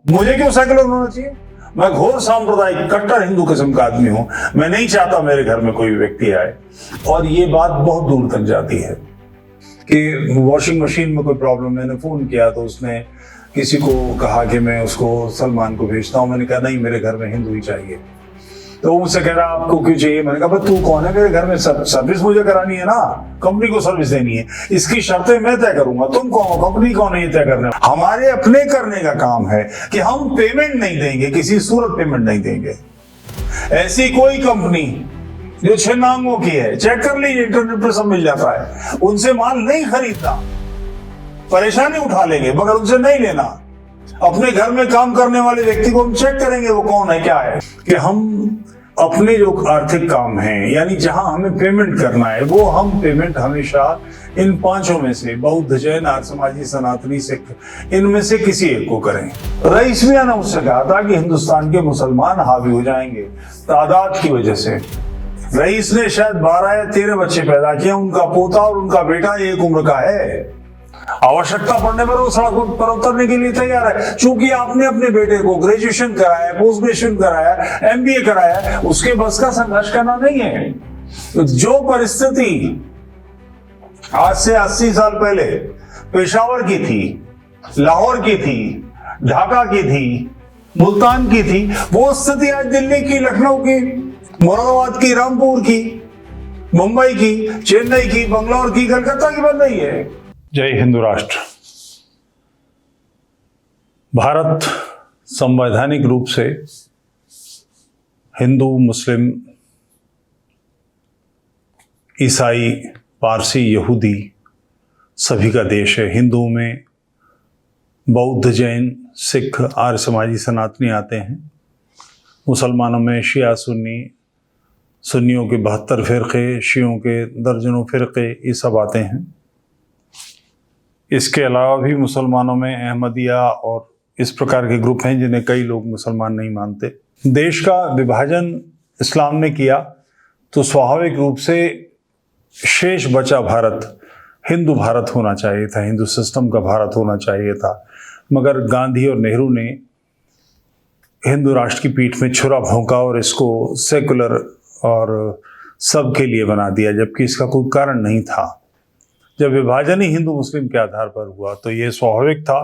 मुझे क्यों सेकुलर होना चाहिए? मैं घोर सांप्रदायिक कट्टर हिंदू किस्म का आदमी हूं। मैं नहीं चाहता मेरे घर में कोई व्यक्ति आए। और ये बात बहुत दूर तक जाती है कि वॉशिंग मशीन में कोई प्रॉब्लम, मैंने फोन किया तो उसने किसी को कहा कि मैं उसको सलमान को भेजता हूं। मैंने कहा नहीं, मेरे घर में हिंदू ही चाहिए। तो वो मुझसे कह रहा आपको क्यों चाहिए? मैंने कहा तू कौन है? मेरे घर में सर्विस मुझे करानी है ना, कंपनी को सर्विस देनी है, इसकी शर्तें मैं तय करूंगा। तुम कौन हो? कंपनी कौन है ये तय करने? हमारे अपने करने का काम है कि हम पेमेंट नहीं देंगे, किसी सूरत पेमेंट नहीं देंगे। ऐसी कोई कंपनी जो 6 नांगों की है, चेक कर लीजिए, इंटरनेट पर सब मिल जाता है, उनसे माल नहीं खरीदना। परेशानी उठा लेंगे मगर उनसे नहीं लेना। अपने घर में काम करने वाले व्यक्ति को हम चेक करेंगे वो कौन है, क्या है। कि हम अपने जो आर्थिक काम हैं, यानी जहां हमें पेमेंट करना है, वो हम पेमेंट हमेशा इन 5 में से बौद्ध, जैन, आर्य समाजी, सनातनी, सिख, इनमें से किसी एक को करें। रईस मियां ने मुझसे कहा था कि हिंदुस्तान के मुसलमान हावी हो जाएंगे तादाद की वजह से। रईस ने शायद 12 या 13 बच्चे पैदा किए, उनका पोता और उनका बेटा एक उम्र का है। आवश्यकता पड़ने पर वो सड़क पर उतरने के लिए तैयार है। चूंकि आपने अपने बेटे को ग्रेजुएशन कराया, पोस्ट ग्रेजुएशन कराया, MBA कराया, उसके बस का संघर्ष करना नहीं है। तो जो परिस्थिति आज से 80 साल पहले पेशावर की थी, लाहौर की थी, ढाका की थी, मुल्तान की थी, वो स्थिति आज दिल्ली की, लखनऊ की, मुरादाबाद की, रामपुर की, मुंबई की, चेन्नई की, बंगलौर की, कलकत्ता की बन रही है। जय हिंदू राष्ट्र। भारत संवैधानिक रूप से हिंदू, मुस्लिम, ईसाई, पारसी, यहूदी सभी का देश है। हिंदुओं में बौद्ध, जैन, सिख, आर्य समाजी, सनातनी आते हैं। मुसलमानों में शिया, सुन्नी, सुन्नियों के 72 फिरके, शियों के दर्जनों फिरके, ये सब आते हैं। इसके अलावा भी मुसलमानों में अहमदिया और इस प्रकार के ग्रुप हैं जिन्हें कई लोग मुसलमान नहीं मानते। देश का विभाजन इस्लाम ने किया तो स्वाभाविक रूप से शेष बचा भारत हिंदू भारत होना चाहिए था, हिंदू सिस्टम का भारत होना चाहिए था। मगर गांधी और नेहरू ने हिंदू राष्ट्र की पीठ में छुरा भोंका और इसको सेकुलर और सबके लिए बना दिया, जबकि इसका कोई कारण नहीं था। जब विभाजन ही हिंदू मुस्लिम के आधार पर हुआ तो यह स्वाभाविक था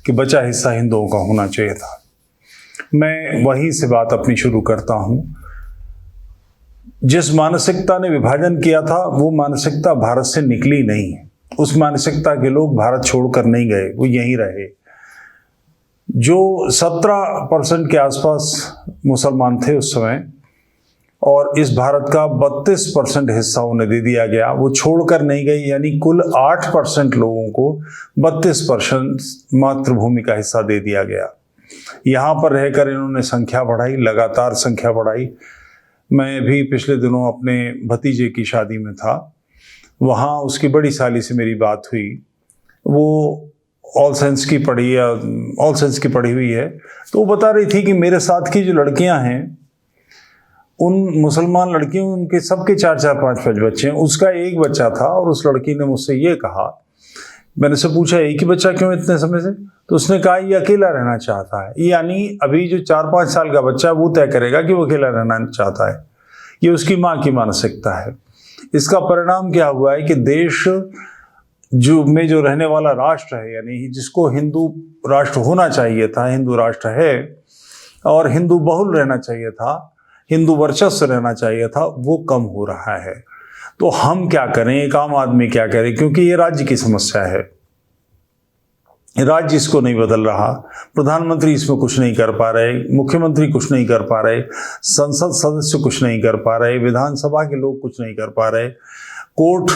कि बचा हिस्सा हिंदुओं का होना चाहिए था। मैं वहीं से बात अपनी शुरू करता हूं। जिस मानसिकता ने विभाजन किया था वो मानसिकता भारत से निकली नहीं। उस मानसिकता के लोग भारत छोड़कर नहीं गए, वो यहीं रहे। जो 17% के आसपास मुसलमान थे उस समय, और इस भारत का 32% हिस्सा उन्हें दे दिया गया, वो छोड़कर नहीं गई। यानी कुल 8% लोगों को 32% मातृभूमि का हिस्सा दे दिया गया। यहाँ पर रहकर इन्होंने संख्या बढ़ाई, लगातार संख्या बढ़ाई। मैं भी पिछले दिनों अपने भतीजे की शादी में था, वहाँ उसकी बड़ी साली से मेरी बात हुई। वो ऑल साइंस की पढ़ी हुई है। तो वो बता रही थी कि मेरे साथ की जो लड़कियाँ हैं, उन मुसलमान लड़कियों, उनके सबके 4-4, 5-5 बच्चे हैं। उसका एक बच्चा था और उस लड़की ने मुझसे ये कहा, मैंने से पूछा एक ही बच्चा क्यों इतने समय से? तो उसने कहा ये अकेला रहना चाहता है। यानी अभी जो 4-5 साल का बच्चा वो तय करेगा कि वो अकेला रहना चाहता है। ये उसकी माँ की मानसिकता है। इसका परिणाम क्या हुआ है कि देश जो रहने वाला राष्ट्र है, यानी जिसको हिंदू राष्ट्र होना चाहिए था, हिंदू राष्ट्र है, और हिंदू बहुल रहना चाहिए था, हिंदू वर्चस्व रहना चाहिए था, वो कम हो रहा है। तो हम क्या करें, एक आम आदमी क्या करे? क्योंकि ये राज्य की समस्या है, राज्य इसको नहीं बदल रहा, प्रधानमंत्री इसमें कुछ नहीं कर पा रहे, मुख्यमंत्री कुछ नहीं कर पा रहे, संसद सदस्य कुछ नहीं कर पा रहे, विधानसभा के लोग कुछ नहीं कर पा रहे। कोर्ट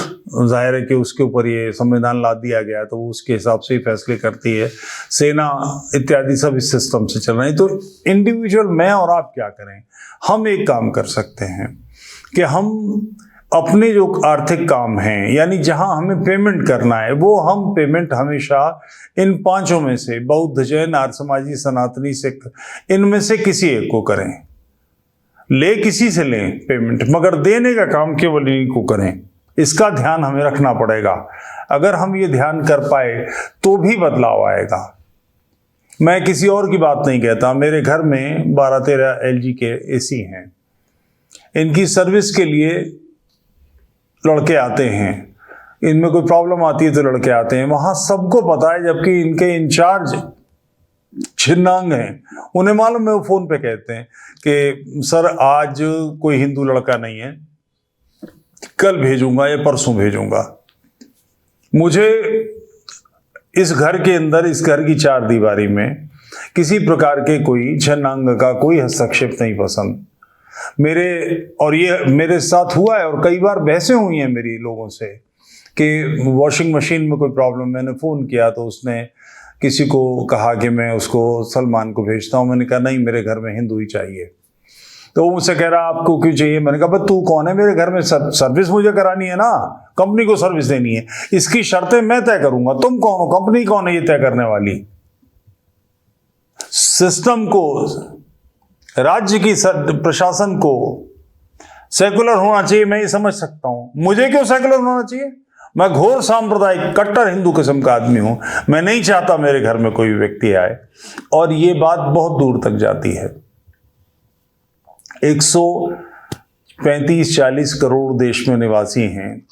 जाहिर है कि उसके ऊपर ये संविधान ला दिया गया तो वो उसके हिसाब से ही फैसले करती है, सेना इत्यादि सब इस सिस्टम से चल रहे हैं। तो इंडिविजुअल मैं और आप क्या करें? हम एक काम कर सकते हैं कि हम अपने जो आर्थिक काम हैं, यानी जहां हमें पेमेंट करना है, वो हम पेमेंट हमेशा इन 5 में से बौद्ध, जैन, आर्य समाजी, सनातनी, सिख, इनमें से किसी एक को करें। ले किसी से लें पेमेंट, मगर देने का काम केवल इन्हीं को करें। इसका ध्यान हमें रखना पड़ेगा। अगर हम ये ध्यान कर पाए तो भी बदलाव आएगा। मैं किसी और की बात नहीं कहता, मेरे घर में 12-13 LG के AC हैं। इनकी सर्विस के लिए लड़के आते हैं, इनमें कोई प्रॉब्लम आती है तो लड़के आते हैं, वहां सबको पता है, जबकि इनके इंचार्ज छिन्नांग हैं। उन्हें मालूम है, वो फोन पे कहते हैं कि सर आज कोई हिंदू लड़का नहीं है, कल भेजूंगा या परसों भेजूंगा। मुझे इस घर के अंदर, इस घर की चार दीवारी में किसी प्रकार के कोई छिन्नांग का कोई हस्तक्षेप नहीं पसंद और ये मेरे साथ हुआ है, और कई बार बहसें हुई हैं मेरी लोगों से कि वॉशिंग मशीन में कोई प्रॉब्लम, मैंने फ़ोन किया तो उसने किसी को कहा कि मैं उसको सलमान को भेजता हूँ, मैंने कहा नहीं, मेरे घर में हिंदू ही चाहिए। तो वो मुझसे कह रहा आपको क्यों चाहिए? मैंने कहा भाई तू कौन है, मेरे घर में सर्विस मुझे करानी है ना, कंपनी को सर्विस देनी है, इसकी शर्तें मैं तय करूंगा, तुम कौन हो, कंपनी कौन है ये तय करने वाली? सिस्टम को, राज्य की प्रशासन को सेकुलर होना चाहिए, मैं ये समझ सकता हूं। मुझे क्यों सेकुलर होना चाहिए? मैं घोर सांप्रदायिक कट्टर हिंदू किस्म का आदमी हूं। मैं नहीं चाहता मेरे घर में कोई व्यक्ति आए, और ये बात बहुत दूर तक जाती है। 135-40 करोड़ देश में निवासी हैं।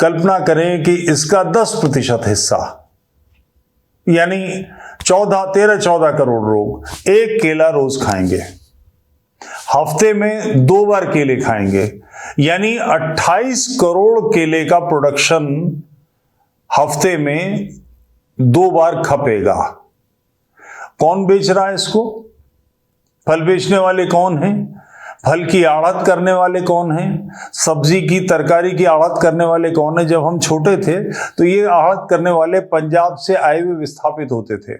कल्पना करें कि इसका 10% हिस्सा, यानी 13-14 करोड़ लोग एक केला रोज खाएंगे, हफ्ते में 2 बार केले खाएंगे, यानी 28 करोड़ केले का प्रोडक्शन हफ्ते में 2 बार खपेगा। कौन बेच रहा है इसको? फल बेचने वाले कौन हैं? फल की आड़त करने वाले कौन हैं? सब्जी की, तरकारी की आड़त करने वाले कौन है? जब हम छोटे थे तो ये आड़त करने वाले पंजाब से आए हुए विस्थापित होते थे।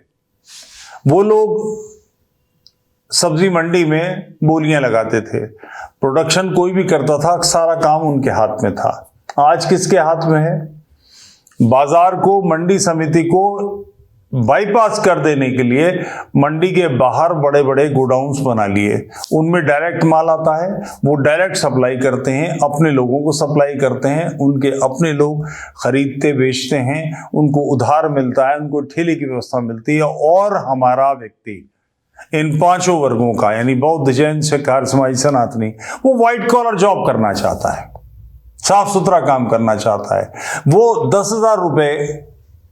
वो लोग सब्जी मंडी में बोलियां लगाते थे, प्रोडक्शन कोई भी करता था, सारा काम उनके हाथ में था। आज किसके हाथ में है? बाजार को, मंडी समिति को बाईपास कर देने के लिए मंडी के बाहर बड़े बड़े गोडाउन्स बना लिए, उनमें डायरेक्ट माल आता है, वो डायरेक्ट सप्लाई करते हैं, अपने लोगों को सप्लाई करते हैं, उनके अपने लोग खरीदते बेचते हैं, उनको उधार मिलता है, उनको ठेले की व्यवस्था मिलती है। और हमारा व्यक्ति इन 5 वर्गों का, यानी बौद्ध, जैन, सिख, आर्य समाजी, सनातनी, वो व्हाइट कॉलर जॉब करना चाहता है, साफ सुथरा काम करना चाहता है। वो 10,000 रुपए,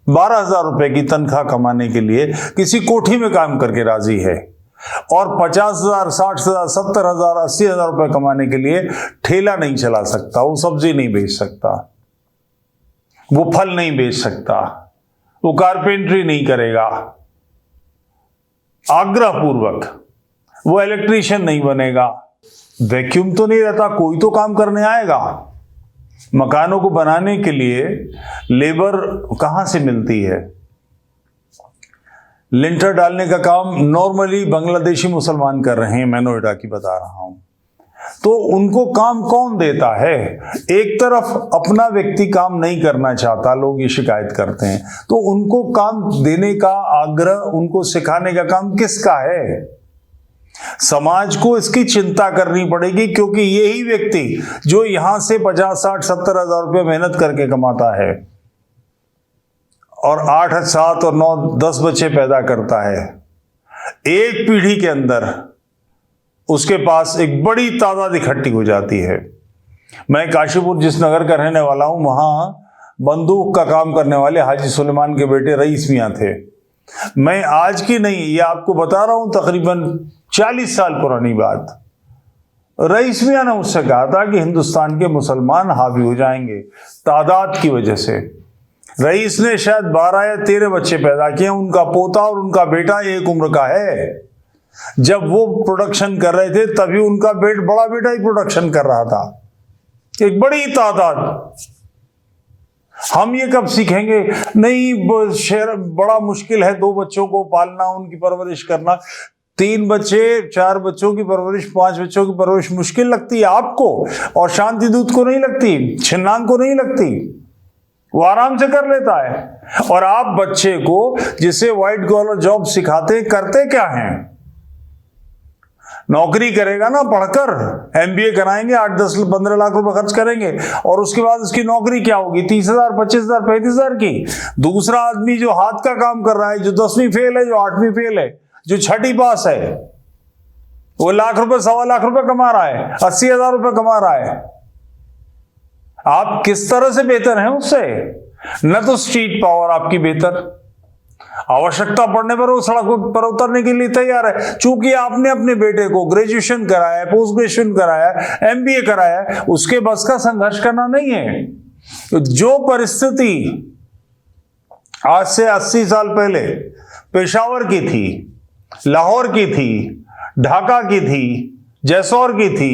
12,000 रुपए की तनख्वाह कमाने के लिए किसी कोठी में काम करके राजी है, और 50,000, 60,000, 70,000, 80,000 रुपए कमाने के लिए ठेला नहीं चला सकता, वो सब्जी नहीं बेच सकता, वो फल नहीं बेच सकता, वो कारपेंटरी नहीं करेगा आग्रह पूर्वक, वो इलेक्ट्रीशियन नहीं बनेगा, वैक्यूम तो नहीं रहता, कोई तो काम करने आएगा। मकानों को बनाने के लिए लेबर कहां से मिलती है? लिंटर डालने का काम नॉर्मली बांग्लादेशी मुसलमान कर रहे हैं, मैं नोएडा की बता रहा हूं। तो उनको काम कौन देता है? एक तरफ अपना व्यक्ति काम नहीं करना चाहता, लोग ये शिकायत करते हैं, तो उनको काम देने का आग्रह, उनको सिखाने का काम किसका है? समाज को इसकी चिंता करनी पड़ेगी, क्योंकि यही व्यक्ति जो यहां से 50, 60, 70 हजार रुपये मेहनत करके कमाता है और 8, 7 और 9, 10 बच्चे पैदा करता है, एक पीढ़ी के अंदर उसके पास एक बड़ी तादाद इकट्ठी हो जाती है। मैं काशीपुर जिस नगर का रहने वाला हूं, वहां बंदूक का काम करने वाले हाजी सुलेमान के बेटे रईस मियां थे। मैं आज की नहीं, ये आपको बता रहा हूं, तकरीबन 40 साल पुरानी बात। रईस मियां ने मुझसे कहा था कि हिंदुस्तान के मुसलमान हावी हो जाएंगे तादाद की वजह से। रईस ने शायद 12 या 13 बच्चे पैदा किए, उनका पोता और उनका बेटा एक उम्र का है। जब वो प्रोडक्शन कर रहे थे तभी उनका बड़ा बेटा ही प्रोडक्शन कर रहा था, एक बड़ी तादाद। हम ये कब सीखेंगे? नहीं, शेर बड़ा मुश्किल है 2 बच्चों को पालना, उनकी परवरिश करना। 3 बच्चे, 4 बच्चों की परवरिश, 5 बच्चों की परवरिश मुश्किल लगती है आपको, और शांति दूत को नहीं लगती, छिन्नांग को नहीं लगती, वो आराम से कर लेता है। और आप बच्चे को जिसे व्हाइट कॉलर जॉब सिखाते, करते क्या हैं? नौकरी करेगा ना पढ़कर, MBA कराएंगे, 8-10-15 लाख रुपए खर्च करेंगे और उसके बाद उसकी नौकरी क्या होगी? 30,000, 25,000, 35,000 की। दूसरा आदमी जो हाथ का काम कर रहा है, जो 10वीं फेल है, जो 8वीं फेल है, जो 6ठी पास है, वो लाख रुपए, 1.25 लाख कमा रहा है, 80,000 रुपए कमा रहा है। आप किस तरह से बेहतर हैं उससे? न तो स्ट्रीट पावर आपकी बेहतर, आवश्यकता पड़ने पर वो सड़क पर उतरने के लिए तैयार है। चूंकि आपने अपने बेटे को ग्रेजुएशन कराया, पोस्ट ग्रेजुएशन कराया, MBA कराया, उसके बस का संघर्ष करना नहीं है। तो जो परिस्थिति आज से 80 साल पहले पेशावर की थी, लाहौर की थी, ढाका की थी, जैसौर की थी,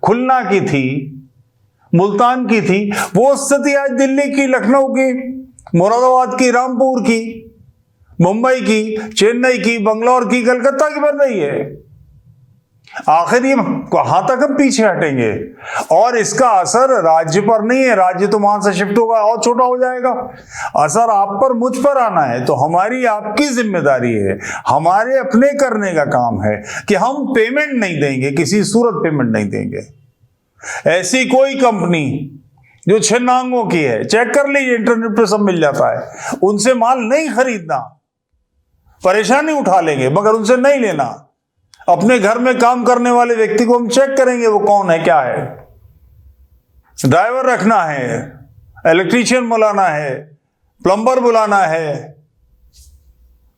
खुलना की थी, मुल्तान की थी, वो स्थिति आज दिल्ली की, लखनऊ की, मुरादाबाद की, रामपुर की, मुंबई की, चेन्नई की, बंगलौर की, कलकत्ता की बन रही है। आखिर ये कहां तक हम पीछे हटेंगे? और इसका असर राज्य पर नहीं है, राज्य तो वहां से शिफ्ट होगा और छोटा हो जाएगा। असर आप पर, मुझ पर आना है। तो हमारी, आपकी जिम्मेदारी है, हमारे अपने करने का काम है कि हम पेमेंट नहीं देंगे, किसी सूरत पेमेंट नहीं देंगे। ऐसी कोई कंपनी जो छिन्नांगों की है, चेक कर लीजिए, इंटरनेट पे सब मिल जाता है, उनसे माल नहीं खरीदना। परेशानी उठा लेंगे मगर उनसे नहीं लेना। अपने घर में काम करने वाले व्यक्ति को हम चेक करेंगे वो कौन है, क्या है। ड्राइवर रखना है, इलेक्ट्रीशियन बुलाना है, प्लम्बर बुलाना है,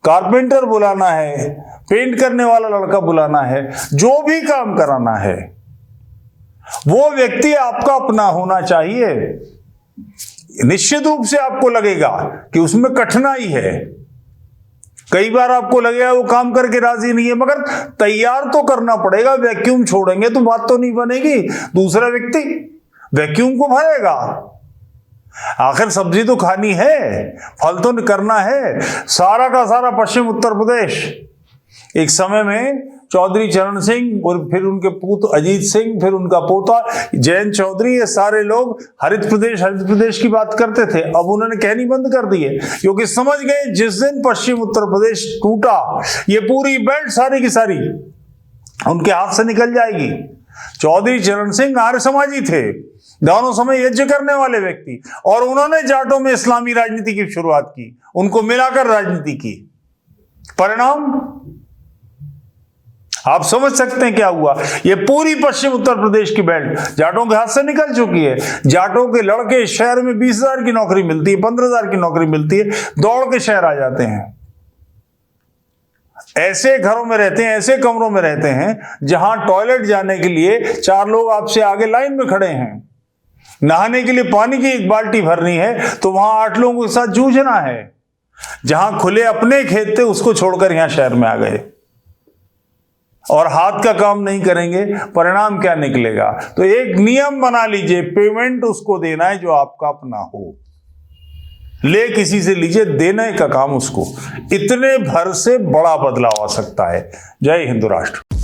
कारपेंटर बुलाना है, पेंट करने वाला लड़का बुलाना है, जो भी काम कराना है वो व्यक्ति आपका अपना होना चाहिए। निश्चित रूप से आपको लगेगा कि उसमें कठिनाई है, कई बार आपको लगेगा वो काम करके राजी नहीं है, मगर तैयार तो करना पड़ेगा। वैक्यूम छोड़ेंगे तो बात तो नहीं बनेगी, दूसरा व्यक्ति वैक्यूम को भरेगा। आखिर सब्जी तो खानी है, फल तो करना है। सारा का सारा पश्चिम उत्तर प्रदेश एक समय में चौधरी चरण सिंह और फिर उनके पुत्र अजीत सिंह, फिर उनका पोता जयंत चौधरी, ये सारे लोग हरित प्रदेश की बात करते थे। अब उन्होंने कहनी बंद कर दी है, क्योंकि समझ गए जिस दिन पश्चिम उत्तर प्रदेश टूटा, ये पूरी बेल्ट सारी की सारी उनके हाथ से निकल जाएगी। चौधरी चरण सिंह आर्य समाजी थे, दोनों समय यज्ञ करने वाले व्यक्ति, और उन्होंने जाटों में इस्लामी राजनीति की शुरुआत की, उनको मिलाकर राजनीति की। परिणाम आप समझ सकते हैं क्या हुआ। ये पूरी पश्चिम उत्तर प्रदेश की बेल्ट जाटों के हाथ से निकल चुकी है। जाटों के लड़के शहर में 20,000 की नौकरी मिलती है, 15,000 की नौकरी मिलती है, दौड़ के शहर आ जाते हैं। ऐसे घरों में रहते हैं, ऐसे कमरों में रहते हैं जहां टॉयलेट जाने के लिए 4 लोग आपसे आगे लाइन में खड़े हैं। नहाने के लिए पानी की 1 बाल्टी भरनी है तो वहां 8 लोगों के साथ जूझना है। जहां खुले अपने खेत थे उसको छोड़कर यहां शहर में आ गए और हाथ का काम नहीं करेंगे, परिणाम क्या निकलेगा। तो एक नियम बना लीजिए, पेमेंट उसको देना है जो आपका अपना हो। ले किसी से लीजिए, देने का काम उसको। इतने भर से बड़ा बदलाव आ सकता है। जय हिंद राष्ट्र।